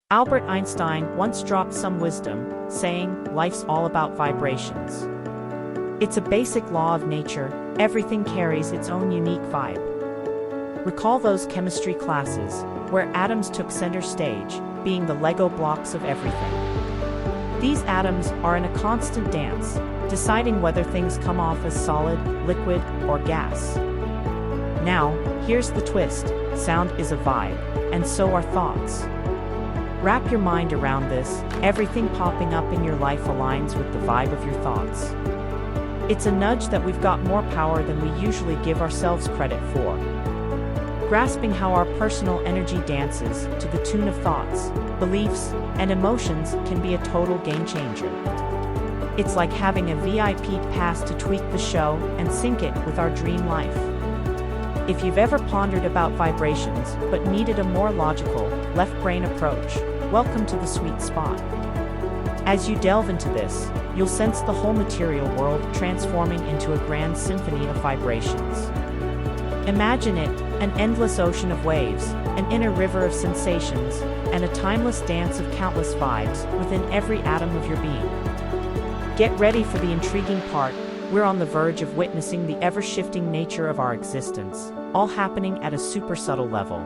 Albert Einstein once dropped some wisdom, saying, "Life's all about vibrations." It's a basic law of nature, everything carries its own unique vibe. Recall those chemistry classes, where atoms took center stage, being the Lego blocks of everything. These atoms are in a constant dance, deciding whether things come off as solid, liquid, or gas. Now, here's the twist: sound is a vibe, and so are thoughts. Wrap your mind around this, everything popping up in your life aligns with the vibe of your thoughts. It's a nudge that we've got more power than we usually give ourselves credit for. Grasping how our personal energy dances to the tune of thoughts, beliefs, and emotions can be a total game changer. It's like having a VIP pass to tweak the show and sync it with our dream life. If you've ever pondered about vibrations but needed a more logical, left-brain approach, welcome to the sweet spot. As you delve into this, you'll sense the whole material world transforming into a grand symphony of vibrations. Imagine it, an endless ocean of waves, an inner river of sensations, and a timeless dance of countless vibes within every atom of your being. Get ready for the intriguing part. We're on the verge of witnessing the ever-shifting nature of our existence, all happening at a super subtle level.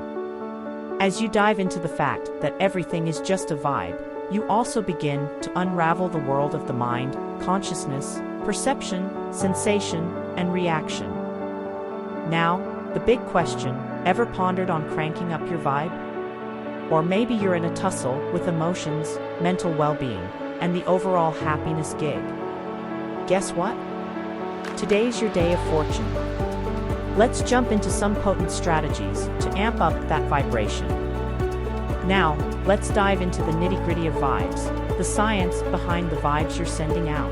As you dive into the fact that everything is just a vibe, you also begin to unravel the world of the mind, consciousness, perception, sensation, and reaction. Now, the big question: ever pondered on cranking up your vibe? Or maybe you're in a tussle with emotions, mental well-being, and the overall happiness gig. Guess what? Today's your day of fortune. Let's jump into some potent strategies to amp up that vibration. Now, let's dive into the nitty-gritty of vibes, the science behind the vibes you're sending out.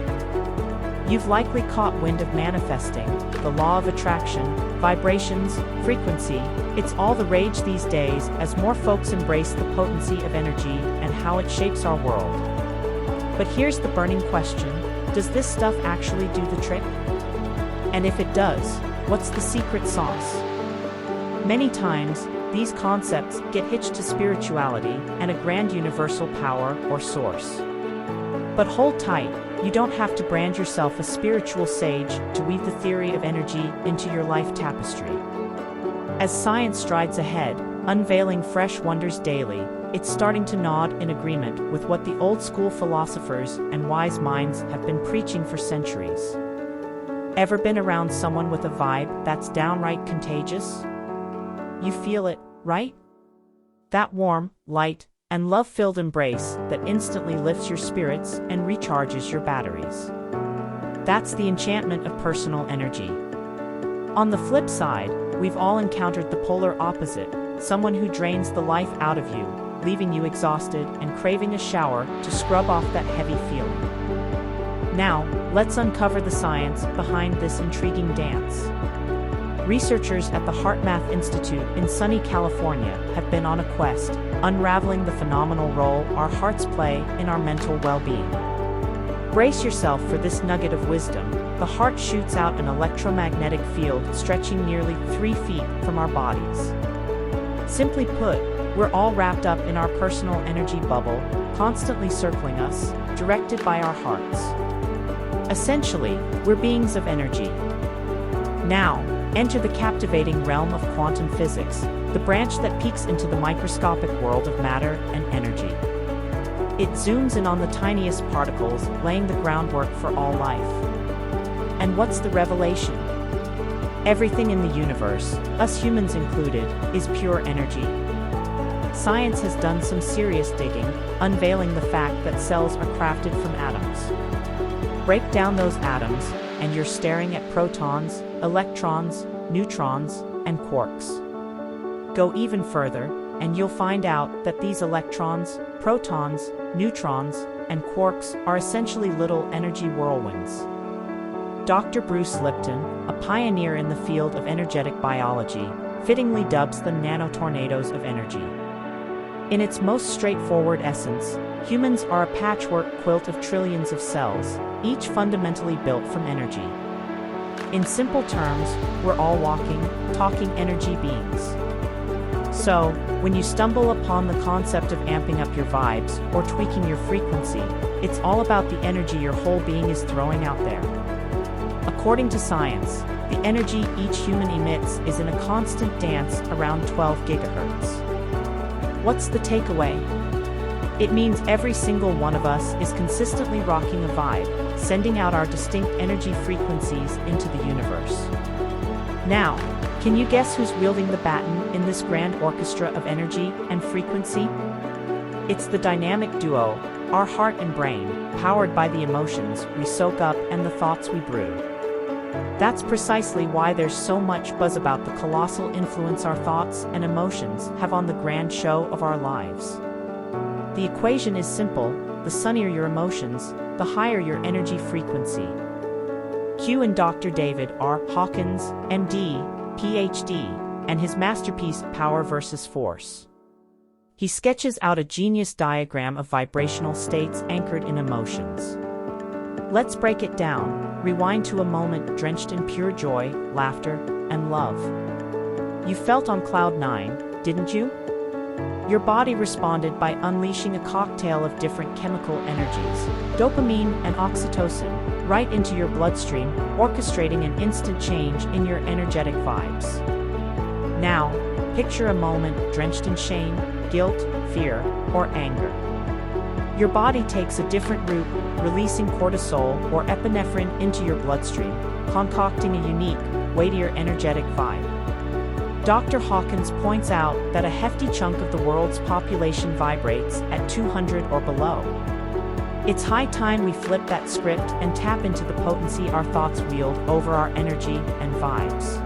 You've likely caught wind of manifesting, the law of attraction, vibrations, frequency. It's all the rage these days as more folks embrace the potency of energy and how it shapes our world. But here's the burning question: does this stuff actually do the trick? And if it does, what's the secret sauce? Many times, these concepts get hitched to spirituality and a grand universal power or source. But hold tight, you don't have to brand yourself a spiritual sage to weave the theory of energy into your life tapestry. As science strides ahead, unveiling fresh wonders daily, it's starting to nod in agreement with what the old-school philosophers and wise minds have been preaching for centuries. Ever been around someone with a vibe that's downright contagious? You feel it, right? That warm, light, and love-filled embrace that instantly lifts your spirits and recharges your batteries. That's the enchantment of personal energy. On the flip side, we've all encountered the polar opposite, someone who drains the life out of you, leaving you exhausted and craving a shower to scrub off that heavy feeling. Now, let's uncover the science behind this intriguing dance. Researchers at the HeartMath Institute in sunny California have been on a quest, unraveling the phenomenal role our hearts play in our mental well-being. Brace yourself for this nugget of wisdom. The heart shoots out an electromagnetic field stretching nearly 3 feet from our bodies. Simply put, we're all wrapped up in our personal energy bubble, constantly circling us, directed by our hearts. Essentially, we're beings of energy. Now, enter the captivating realm of quantum physics, the branch that peeks into the microscopic world of matter and energy. It zooms in on the tiniest particles, laying the groundwork for all life. And what's the revelation? Everything in the universe, us humans included, is pure energy. Science has done some serious digging, unveiling the fact that cells are crafted from atoms. Break down those atoms, and you're staring at protons, electrons, neutrons, and quarks. Go even further, and you'll find out that these electrons, protons, neutrons, and quarks are essentially little energy whirlwinds. Dr. Bruce Lipton, a pioneer in the field of energetic biology, fittingly dubs them nanotornadoes of energy. In its most straightforward essence, humans are a patchwork quilt of trillions of cells, each fundamentally built from energy. In simple terms, we're all walking, talking energy beings. So, when you stumble upon the concept of amping up your vibes or tweaking your frequency, it's all about the energy your whole being is throwing out there. According to science, the energy each human emits is in a constant dance around 12 gigahertz. What's the takeaway? It means every single one of us is consistently rocking a vibe, sending out our distinct energy frequencies into the universe. Now, can you guess who's wielding the baton in this grand orchestra of energy and frequency? It's the dynamic duo, our heart and brain, powered by the emotions we soak up and the thoughts we brew. That's precisely why there's so much buzz about the colossal influence our thoughts and emotions have on the grand show of our lives. The equation is simple: the sunnier your emotions, the higher your energy frequency. Cue in Dr. David R. Hawkins, MD, PhD, and his masterpiece Power versus Force. He sketches out a genius diagram of vibrational states anchored in emotions. Let's break it down. Rewind to a moment drenched in pure joy, laughter, and love. You felt on cloud nine, didn't you? Your body responded by unleashing a cocktail of different chemical energies, dopamine and oxytocin, right into your bloodstream, orchestrating an instant change in your energetic vibes. Now, picture a moment drenched in shame, guilt, fear, or anger. Your body takes a different route, releasing cortisol or epinephrine into your bloodstream, concocting a unique, weightier energetic vibe. Dr. Hawkins points out that a hefty chunk of the world's population vibrates at 200 or below. It's high time we flip that script and tap into the potency our thoughts wield over our energy and vibes.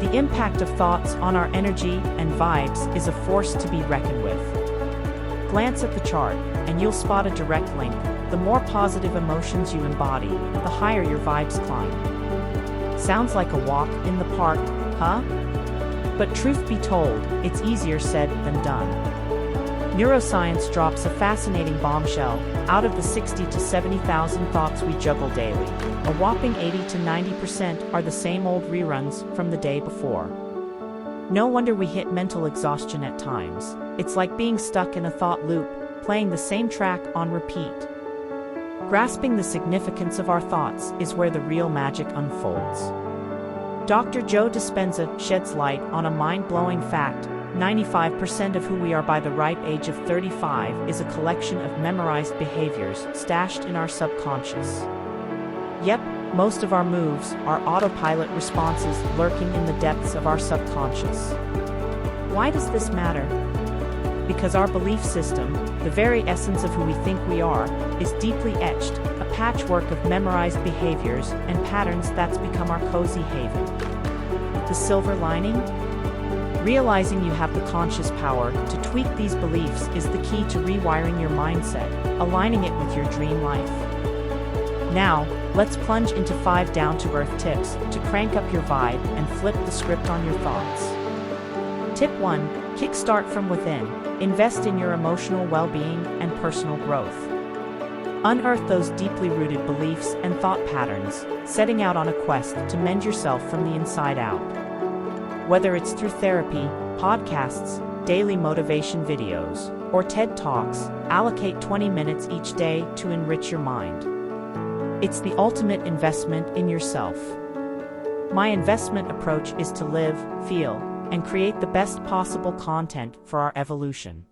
The impact of thoughts on our energy and vibes is a force to be reckoned with. Glance at the chart, and you'll spot a direct link. The more positive emotions you embody, the higher your vibes climb. Sounds like a walk in the park, huh? But truth be told, it's easier said than done. Neuroscience drops a fascinating bombshell. Out of the 60 to 70,000 thoughts we juggle daily, a whopping 80 to 90% are the same old reruns from the day before. No wonder we hit mental exhaustion at times. It's like being stuck in a thought loop, playing the same track on repeat. Grasping the significance of our thoughts is where the real magic unfolds. Dr. Joe Dispenza sheds light on a mind-blowing fact: 95% of who we are by the ripe age of 35 is a collection of memorized behaviors stashed in our subconscious. Yep, most of our moves are autopilot responses lurking in the depths of our subconscious. Why does this matter? Because our belief system, the very essence of who we think we are, is deeply etched, a patchwork of memorized behaviors and patterns that's become our cozy haven. The silver lining? Realizing you have the conscious power to tweak these beliefs is the key to rewiring your mindset, aligning it with your dream life. Now, let's plunge into 5 down-to-earth tips to crank up your vibe and flip the script on your thoughts. Tip 1. Kickstart from within. Invest in your emotional well-being and personal growth. Unearth those deeply rooted beliefs and thought patterns, setting out on a quest to mend yourself from the inside out. Whether it's through therapy, podcasts, daily motivation videos, or TED Talks, allocate 20 minutes each day to enrich your mind. It's the ultimate investment in yourself. My investment approach is to live, feel, and create the best possible content for our evolution.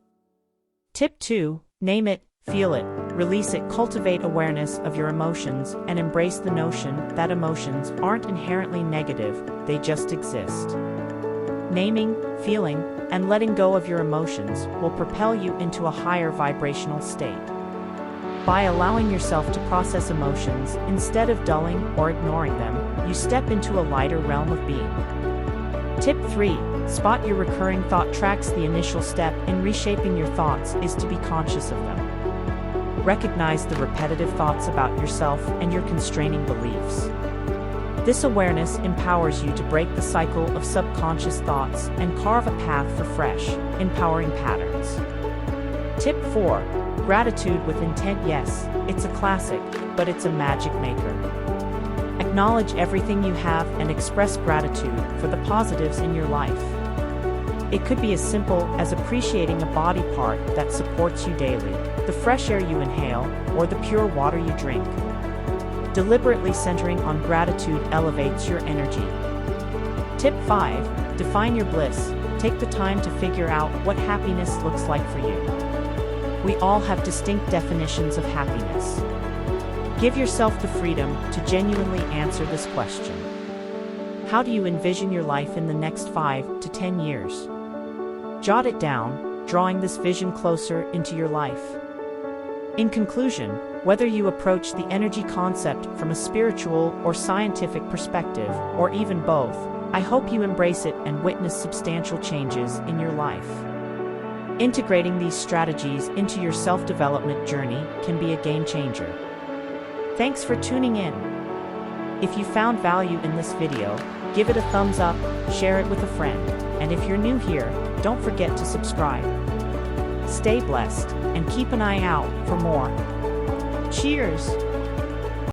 Tip 2. Name it, feel it, release it. Cultivate awareness of your emotions and embrace the notion that emotions aren't inherently negative, they just exist. Naming, feeling, and letting go of your emotions will propel you into a higher vibrational state. By allowing yourself to process emotions instead of dulling or ignoring them, you step into a lighter realm of being. Tip 3. Spot your recurring thought tracks. The initial step in reshaping your thoughts is to be conscious of them. Recognize the repetitive thoughts about yourself and your constraining beliefs. This awareness empowers you to break the cycle of subconscious thoughts and carve a path for fresh, empowering patterns. Tip 4. Gratitude with intent. Yes, it's a classic, but it's a magic maker. Acknowledge everything you have and express gratitude for the positives in your life. It could be as simple as appreciating a body part that supports you daily, the fresh air you inhale, or the pure water you drink. Deliberately centering on gratitude elevates your energy. Tip 5. Define your bliss. Take the time to figure out what happiness looks like for you. We all have distinct definitions of happiness. Give yourself the freedom to genuinely answer this question. How do you envision your life in the next 5 to 10 years? Jot it down, drawing this vision closer into your life. In conclusion, whether you approach the energy concept from a spiritual or scientific perspective, or even both, I hope you embrace it and witness substantial changes in your life. Integrating these strategies into your self-development journey can be a game changer. Thanks for tuning in. If you found value in this video, give it a thumbs up, share it with a friend, and if you're new here, don't forget to subscribe. Stay blessed, and keep an eye out for more. Cheers!